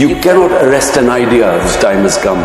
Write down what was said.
You cannot arrest an idea whose time has come.